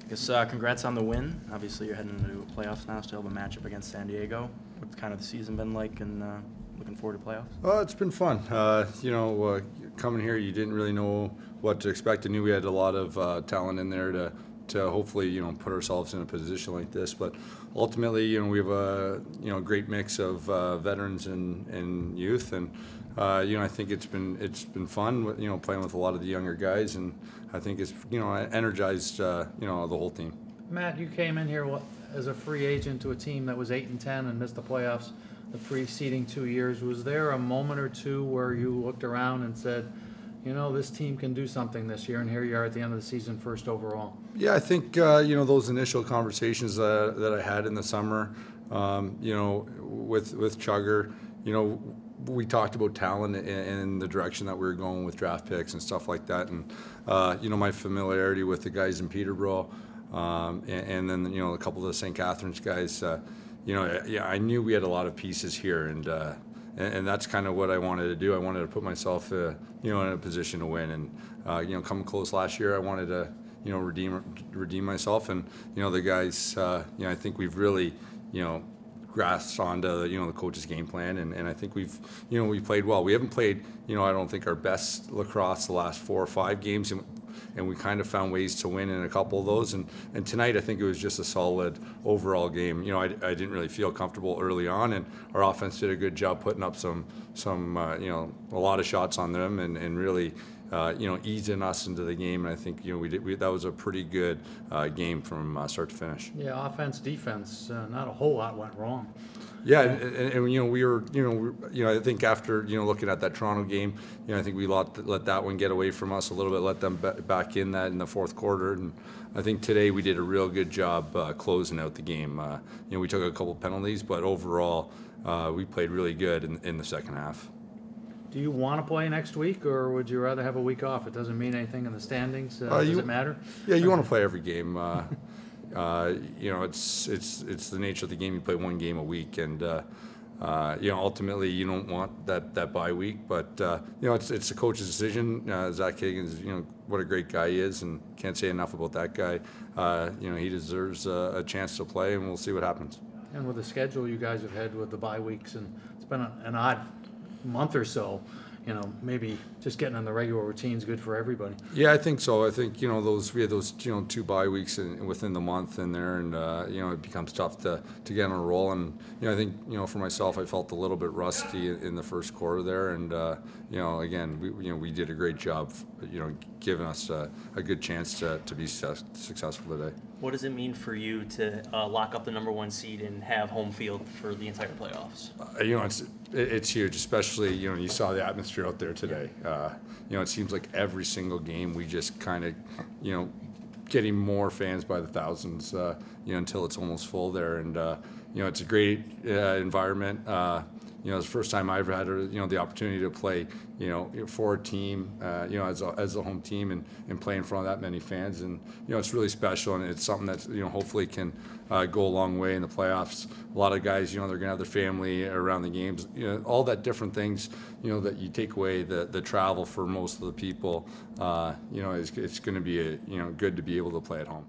Congrats on the win. Obviously, you're heading into playoffs now. Still have a matchup against San Diego. What's kind of the season been like, and looking forward to playoffs? Well, it's been fun. Coming here, you didn't really know what to expect. I knew we had a lot of talent in there to hopefully put ourselves in a position like this. But ultimately, we have a great mix of veterans and youth, and I think it's been fun. Playing with a lot of the younger guys, and I think it's energized the whole team. Matt, you came in here as a free agent to a team that was 8-10 and missed the playoffs the preceding 2 years. Was there a moment or two where you looked around and said, this team can do something this year, and here you are at the end of the season, first overall? Yeah, I think those initial conversations that I had in the summer, with Chugger, we talked about talent and the direction that we were going with draft picks and stuff like that, and my familiarity with the guys in Peterborough, and then a couple of the St. Catharines guys. I knew we had a lot of pieces here, and that's kind of what I wanted to do. I wanted to put myself, in a position to win, and coming close last year, I wanted to, redeem myself, and the guys, I think we've really, grasped onto the coach's game plan, and I think we've played well. We haven't played, I don't think our best lacrosse the last 4 or 5 games, and we kind of found ways to win in a couple of those. And tonight, I think it was just a solid overall game. I didn't really feel comfortable early on, and our offense did a good job putting up some a lot of shots on them, and really easing us into the game. And I think that was a pretty good game from start to finish. Yeah, offense, defense, not a whole lot went wrong. Yeah, and we were, I think after looking at that Toronto game, I think we let that one get away from us a little bit, let them back in that in the fourth quarter, and I think today we did a real good job closing out the game. We took a couple penalties, but overall we played really good in the second half. Do you want to play next week, or would you rather have a week off? It doesn't mean anything in the standings. Does it matter? Yeah, you want to play every game. It's the nature of the game. You play one game a week, and ultimately you don't want that bye week. But it's the coach's decision. Zach Higgins, what a great guy he is, and can't say enough about that guy. He deserves a chance to play, and we'll see what happens. And with the schedule you guys have had with the bye weeks, and it's been an odd month or so, maybe just getting in the regular routine is good for everybody. Yeah, I think so. I think we had those 2 bye weeks within the month in there, and it becomes tough to get on a roll. And I think for myself, I felt a little bit rusty in the first quarter there, and again, we did a great job, giving us a good chance to be successful today. What does it mean for you to lock up the #1 seed and have home field for the entire playoffs? It's huge, especially you saw the atmosphere out there today. It seems like every single game we just kind of getting more fans by the thousands, until it's almost full there, and it's a great environment. It's the first time I ever had the opportunity to play for a team as a home team, and play in front of that many fans, and it's really special, and it's something that hopefully can go a long way in the playoffs. A lot of guys they're gonna have their family around the games, all that different things that you take away the travel for most of the people. It's going to be good to be able to play at home.